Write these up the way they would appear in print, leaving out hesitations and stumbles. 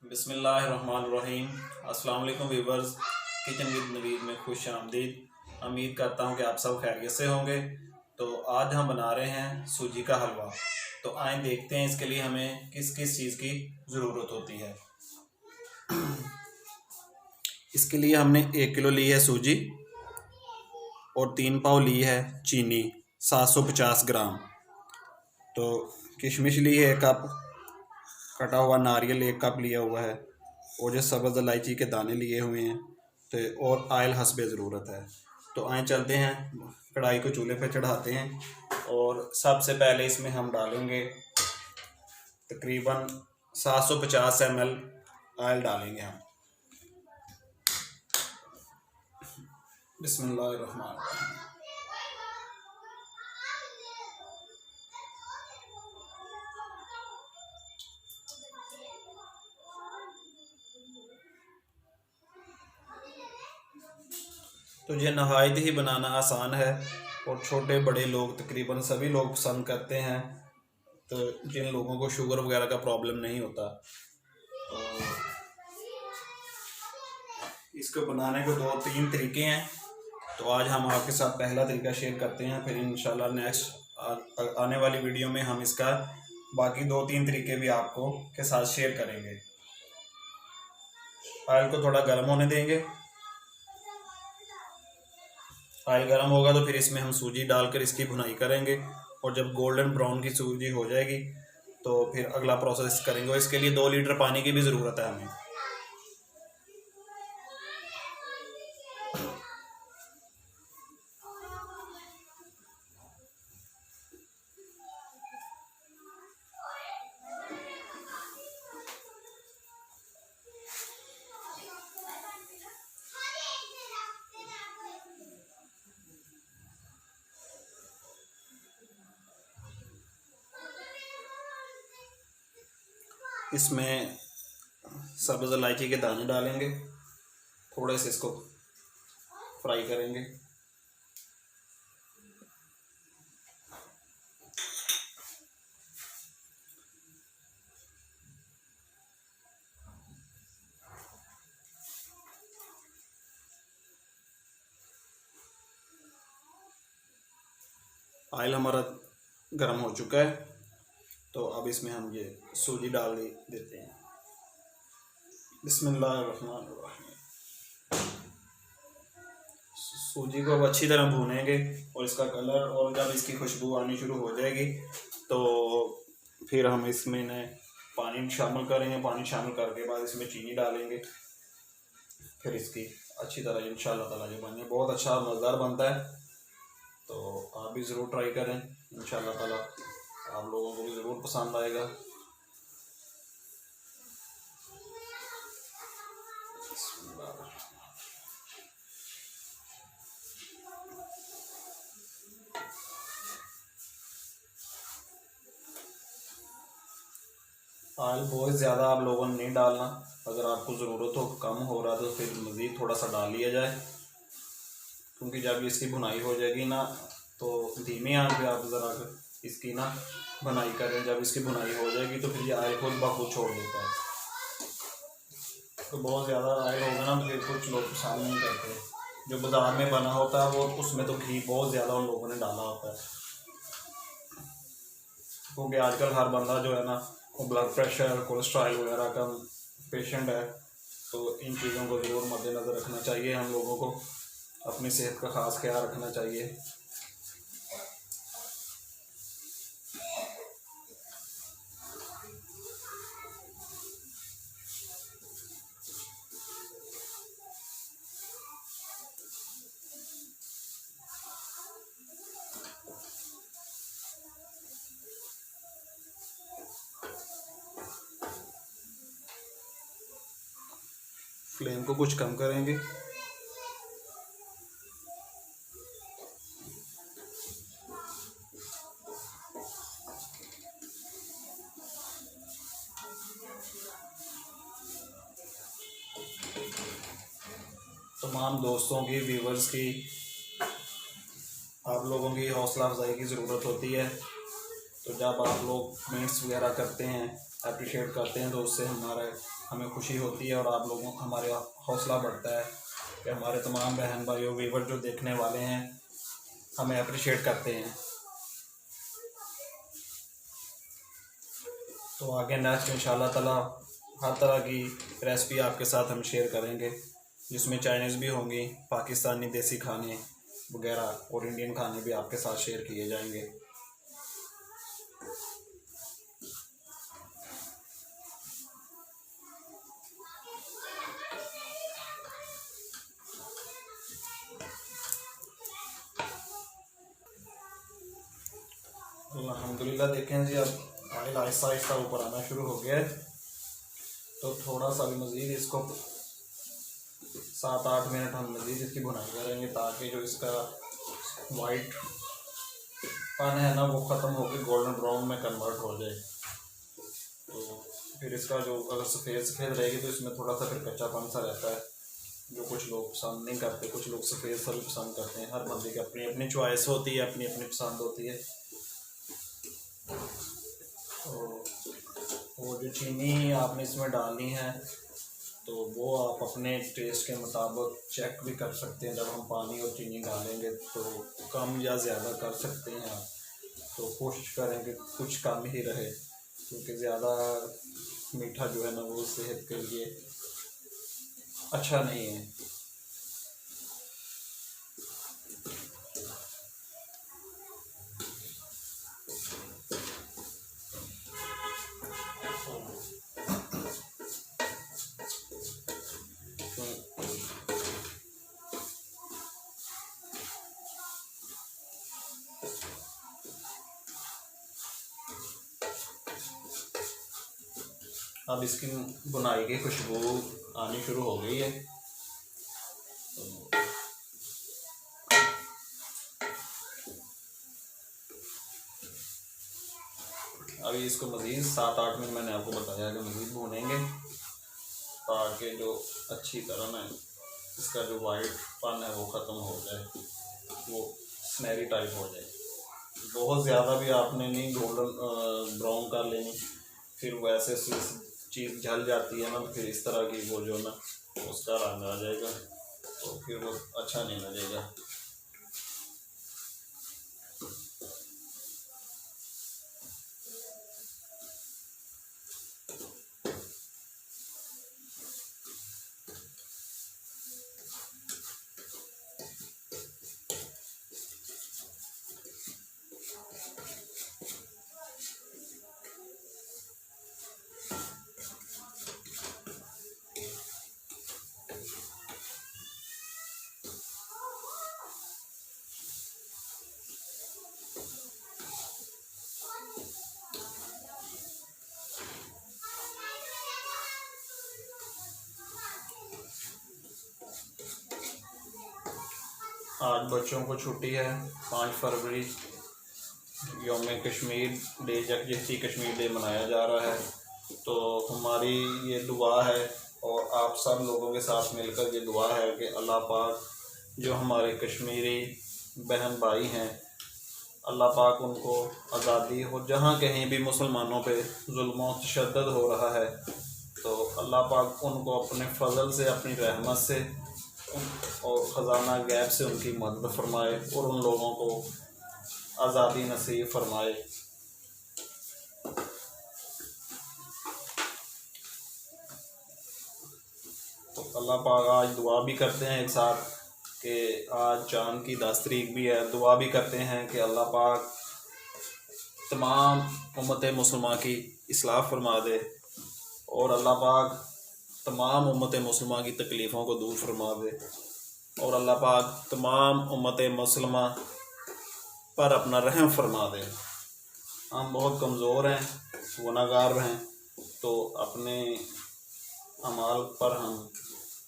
बिस्मिल्लाहिर्रहमानिर्रहीम। अस्सलाम वालेकुम व्यूवर्स, किचन विद नवीद में खुश आमदीद। उम्मीद करता हूँ कि आप सब खैरियत से होंगे। तो आज हम बना रहे हैं सूजी का हलवा। तो आइए देखते हैं इसके लिए हमें किस किस चीज़ की ज़रूरत होती है। इसके लिए हमने 1 किलो ली है सूजी और 3 पाव ली है चीनी 750 ग्राम। तो किशमिश ली है 1 कप, कटा हुआ नारियल 1 कप लिया हुआ है और जो सब्ज़ इलायची के दाने लिए हुए हैं। तो और आयल हस्बे ज़रूरत है। तो आए चलते हैं, कढ़ाई को चूल्हे पे चढ़ाते हैं और सबसे पहले इसमें हम डालेंगे तकरीबन 750 ml आयल डालेंगे हम। बिस्मिल्लाहिर्रहमानिर्रहीम। तो ये नहायत ही बनाना आसान है और छोटे बड़े लोग तकरीबन सभी लोग पसंद करते हैं। तो जिन लोगों को शुगर वगैरह का प्रॉब्लम नहीं होता, तो इसको बनाने को 2-3 तरीके हैं। तो आज हम आपके साथ पहला तरीका शेयर करते हैं, फिर इंशाल्लाह नेक्स्ट आने वाली वीडियो में हम इसका बाकी 2-3 तरीके भी आपको के साथ शेयर करेंगे। ऑयल को थोड़ा गर्म होने देंगे। ऑयल गर्म होगा तो फिर इसमें हम सूजी डालकर इसकी भुनाई करेंगे और जब गोल्डन ब्राउन की सूजी हो जाएगी तो फिर अगला प्रोसेस करेंगे। और इसके लिए 2 लीटर पानी की भी ज़रूरत है हमें। इसमें सब्ज़ इलायची के दाने डालेंगे, थोड़े से इसको फ्राई करेंगे। ऑयल हमारा गर्म हो चुका है, तो अब इसमें हम ये सूजी डाल देते हैं। बिस्मिल्लाहिर्रहमानिर्रहीम। सूजी को अब अच्छी तरह भूनेंगे और इसका कलर और जब इसकी खुशबू आनी शुरू हो जाएगी तो फिर हम इसमें पानी शामिल करेंगे। पानी शामिल करके बाद इसमें चीनी डालेंगे। फिर इसकी अच्छी तरह इंशाल्लाह ताला ये बने, बहुत अच्छा मज़ेदार बनता है। तो आप भी ज़रूर ट्राई करें, इंशाल्लाह ताला आप लोगों को भी ज़रूर पसंद आएगा। ऑयल बहुत ज़्यादा आप लोगों ने नहीं डालना, अगर आपको ज़रूरत हो कम हो रहा तो फिर मज़ीद थोड़ा सा डाल लिया जाए, क्योंकि जब इसकी भुनाई हो जाएगी ना तो धीमी आंच पे आप ज़रा इसकी ना भुनाई करें। जब इसकी भुनाई हो जाएगी तो फिर ये ऑयल खुद ब खुद छोड़ देता है। तो बहुत ज़्यादा ऑयल होगा ना तो फिर कुछ लोग पसंद नहीं करते। जो बाज़ार में बना होता है वो उसमें तो घी बहुत ज़्यादा उन लोगों ने डाला होता है, क्योंकि आजकल हर बंदा जो है ना वो ब्लड प्रेशर कोलेस्ट्रॉल वगैरह का पेशेंट है। तो इन चीज़ों को ज़रूर मद्देनज़र रखना चाहिए। हम लोगों को अपनी सेहत का ख़ास ख्याल रखना चाहिए। फ्लेम को कुछ कम करेंगे। तमाम दोस्तों की, व्यूवर्स की, आप लोगों की हौसला अफजाई की ज़रूरत होती है। तो जब आप लोग कमेंट्स वगैरह करते हैं अप्रिशिएट करते हैं तो उससे हमें खुशी होती है और आप लोगों हमारे हौसला बढ़ता है कि हमारे तमाम बहन भाइयों व्यूवर जो देखने वाले हैं हमें अप्रिशिएट करते हैं। तो आगे नेक्स्ट इंशाल्लाह ताला हर तरह की रेसिपी आपके साथ हम शेयर करेंगे, जिसमें चाइनीज़ भी होंगी, पाकिस्तानी देसी खाने वगैरह और इंडियन खाने भी आपके साथ शेयर किए जाएंगे। अल्हम्दुलिल्लाह देखें जी, अब ऑयल आहिस्ता आहिस्ता ऊपर आना शुरू हो गया है। तो थोड़ा सा भी मज़ीद इसको 7-8 मिनट हम मज़ीद इसकी भुनाई करेंगे, ताकि जो इसका वाइट पान है ना वो ख़त्म होकर गोल्डन ब्राउन में कन्वर्ट हो जाए। तो फिर इसका जो अगर सफ़ेद सफ़ेद रहेगी तो इसमें थोड़ा सा फिर कच्चापन सा रहता है, जो कुछ लोग पसंद नहीं करते। कुछ लोग सफ़ेद सा भी पसंद करते हैं। हर बंदे की अपनी अपनी चॉइस होती है, अपनी अपनी पसंद होती है। तो वो जो चीनी आपने इसमें डालनी है तो वो आप अपने टेस्ट के मुताबिक चेक भी कर सकते हैं। जब हम पानी और चीनी डालेंगे तो कम या ज़्यादा कर सकते हैं आप। तो कोशिश करें कि कुछ कम ही रहे, क्योंकि ज़्यादा मीठा जो है ना वो सेहत के लिए अच्छा नहीं है। अब इसकी बुनाई की खुशबू आनी शुरू हो गई है। तो अभी इसको मज़ीद 7-8 मिनट मैंने आपको बताया कि मज़ीद भूनेंगे, ताकि जो अच्छी तरह ना इसका जो वाइट पन है वो ख़त्म हो जाए, वो स्नैरी टाइप हो जाए। बहुत ज़्यादा भी आपने नहीं गोल्डन ब्राउन कर लेनी, फिर वैसे चीज़ जल जाती है ना, तो फिर इस तरह की वो जो ना उसका रंग आ जाएगा, तो फिर वो अच्छा नहीं लगेगा। आज बच्चों को छुट्टी है, 5 फरवरी यौम कश्मीर डे, यकजहती कश्मीर डे मनाया जा रहा है। तो हमारी ये दुआ है और आप सब लोगों के साथ मिलकर ये दुआ है कि अल्लाह पाक जो हमारे कश्मीरी बहन भाई हैं, अल्लाह पाक उनको आज़ादी हो। जहाँ कहीं भी मुसलमानों पे जुल्म व तशद्दुद हो रहा है तो अल्लाह पाक उनको अपने फ़ज़ल से, अपनी रहमत से और ख़जाना गैब से उनकी मदद फरमाए और उन लोगों को आज़ादी नसीब फरमाए। तो अल्लाह पाक आज दुआ भी करते हैं एक साथ कि आज चाँद की 10 तारीख भी है। दुआ भी करते हैं कि अल्लाह पाक तमाम उम्मत मुसलमान की इस्लाह फरमा दे और अल्लाह पाक तमाम उम्मत मुसलमान की तकलीफ़ों को दूर फरमा दे और अल्लाह पाक तमाम उम्मत मुसलमान पर अपना रहम फरमा दे। हम बहुत कमज़ोर हैं, गुनाहगार हैं, तो अपने अमाल पर हम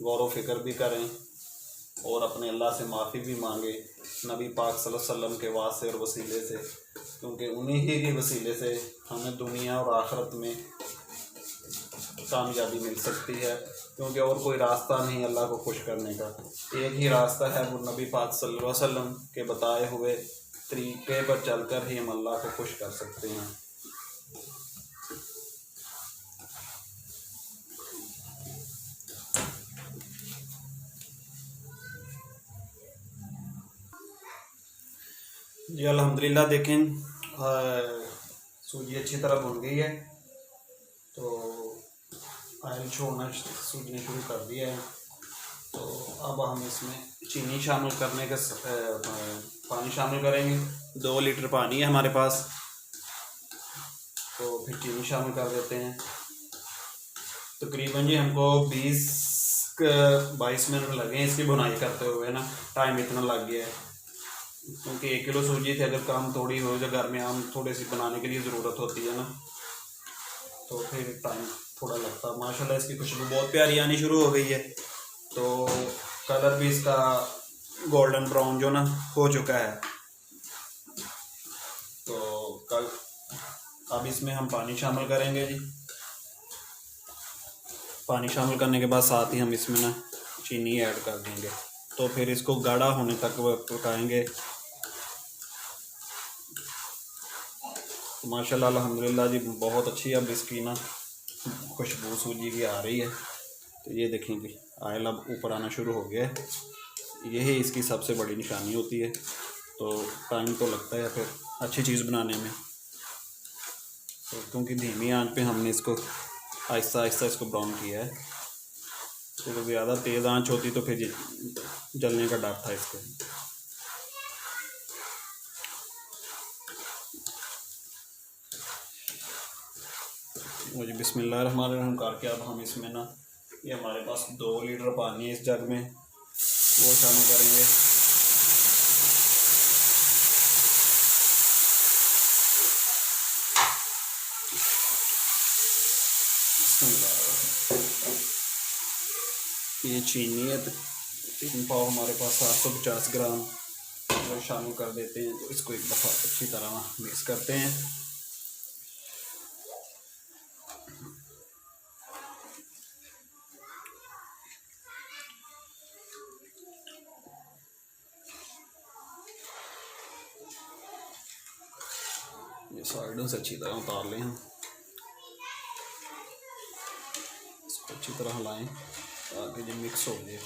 गौर व फिक्र भी करें और अपने अल्लाह से माफ़ी भी मांगे नबी पाक सल्लल्लाहु अलैहि वसल्लम के वास्ते और वसीले से, क्योंकि उन्हीं ही के वसीले से हमें दुनिया और आखिरत में कामयाबी मिल सकती है, क्योंकि और कोई रास्ता नहीं अल्लाह को खुश करने का। एक ही रास्ता है, वो नबी पाक सल्लल्लाहु अलैहि वसल्लम के बताए हुए तरीके पर चलकर ही हम अल्लाह को खुश कर सकते हैं। जी अल्हम्दुलिल्लाह देखें सूजी अच्छी तरह भुन गई है। तो ऑयल छोड़ना सूजने शुरू कर दिया है। तो अब हम इसमें चीनी शामिल करने का पानी शामिल करेंगे। 2 लीटर पानी है हमारे पास, तो फिर चीनी शामिल कर देते हैं। तकरीबन जी हमको 20-22 मिनट लगे इसकी बुनाई करते हुए ना, टाइम इतना लग गया है क्योंकि 1 किलो सूजी थी। अगर काम थोड़ी हो जो घर में हम थोड़ी सी बनाने के लिए ज़रूरत होती है ना, तो फिर टाइम थोड़ा लगता है। माशाल्लाह इसकी खुशबू बहुत प्यारी आनी शुरू हो गई है। तो कलर भी इसका गोल्डन ब्राउन जो ना हो चुका है। तो अब इसमें हम पानी शामिल करेंगे जी। पानी शामिल करने के बाद साथ ही हम इसमें ना चीनी ऐड कर देंगे। तो फिर इसको गाढ़ा होने तक पकाएंगे। तो माशाल्लाह अल्हम्दुलिल्लाह जी बहुत अच्छी अब इसकी ना खुशबू सूजी की आ रही है। तो ये देखें जी ऑयल अब ऊपर आना शुरू हो गया है। यही इसकी सबसे बड़ी निशानी होती है। तो टाइम तो लगता है फिर अच्छी चीज़ बनाने में। तो क्योंकि धीमी आंच पे हमने इसको आहिस्ता आहिस्ता इसको ब्राउन किया है। तो ज़्यादा तेज़ आंच होती तो फिर जलने का डर था इसको। मुझे बिस्मिल्लाहिर्रहमानिर्रहीम करके अब हम इसमें ना, ये हमारे पास 2 लीटर पानी है इस जग में, वो शामिल करेंगे। ये चीनी है 3 पाव हमारे पास 750 ग्राम, वो शामिल कर देते हैं। तो इसको एक दफ़ा अच्छी तरह मिक्स करते हैं। ये साइडों से अच्छी तरह उतार लें हम, इसको अच्छी तरह हिलाएं ताकि ये मिक्स हो जाए।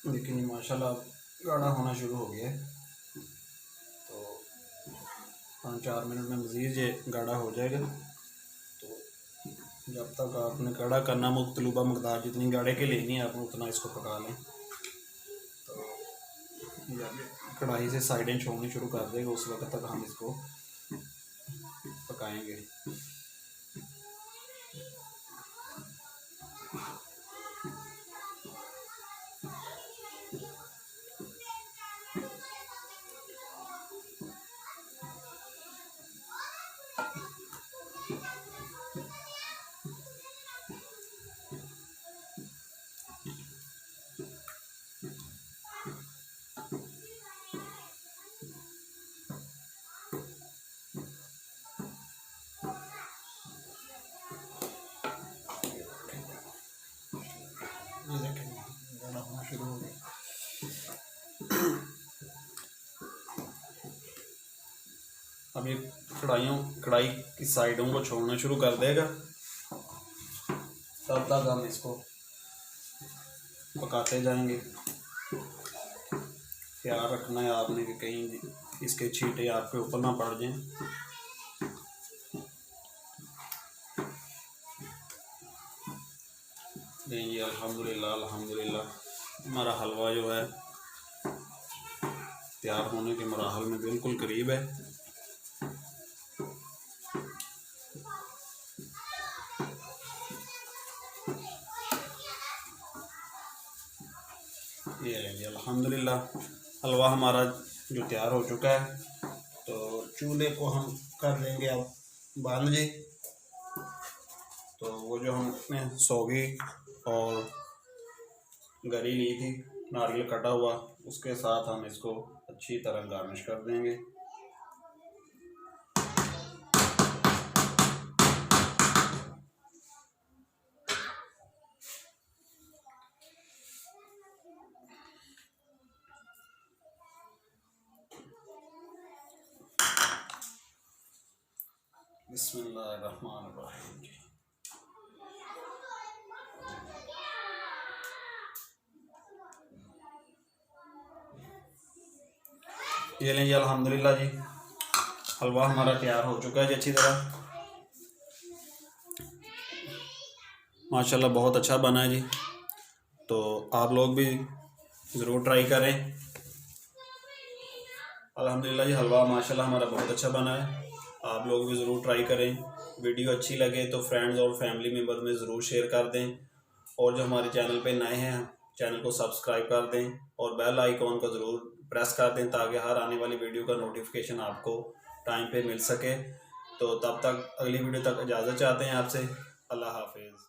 लेकिन माशाल्लाह गाढ़ा होना शुरू हो गया है। तो 5-4 मिनट में मज़ीद ये गाढ़ा हो जाएगा। तो जब तक आपने गाढ़ा करना मुख्तलिफ़ मकदार जितनी गाढ़े के लेनी है आपने उतना इसको पका लें। तो जब कढ़ाई से साइडें छोड़नी शुरू कर देगा उस वक्त तक हम इसको पकाएंगे। ये देखें गाढ़ा होना शुरू हो गया। अब ये कढ़ाई की साइडों को छोड़ना शुरू कर देगा। तब तक हम इसको पकाते जाएंगे। ख्याल रखना है आपने कि कहीं इसके छींटे आपके ऊपर ना पड़ जाएं। जी अल्हम्दुलिल्लाह अल्हम्दुलिल्लाह हमारा हलवा जो है तैयार होने के मराहल में बिल्कुल करीब है। ये है जी अल्हम्दुलिल्लाह हलवा हमारा जो तैयार हो चुका है। तो चूल्हे को हम कर देंगे अब बंद जी। तो वो जो हमने सौगी और गरी ली थी नारियल कटा हुआ, उसके साथ हम इसको अच्छी तरह गार्निश कर देंगे। बिस्मिल्लाहिर्रहमानिर्रहीम। ये लें जी, अल्हम्दुलिल्लाह जी, हलवा हमारा तैयार हो चुका है जी अच्छी तरह, माशाल्लाह बहुत अच्छा बना है जी। तो आप लोग भी ज़रूर ट्राई करें। अल्हम्दुलिल्लाह जी, हलवा माशाल्लाह हमारा बहुत अच्छा बना है, आप लोग भी ज़रूर ट्राई करें। वीडियो अच्छी लगे तो फ्रेंड्स और फैमिली मेम्बर में ज़रूर शेयर कर दें, और जो हमारे चैनल पे नए हैं चैनल को सब्सक्राइब कर दें और बेल आइकॉन को ज़रूर प्रेस कर दें, ताकि हर आने वाली वीडियो का नोटिफिकेशन आपको टाइम पे मिल सके। तो तब तक अगली वीडियो तक इजाज़त चाहते हैं आपसे। अल्लाह हाफिज़।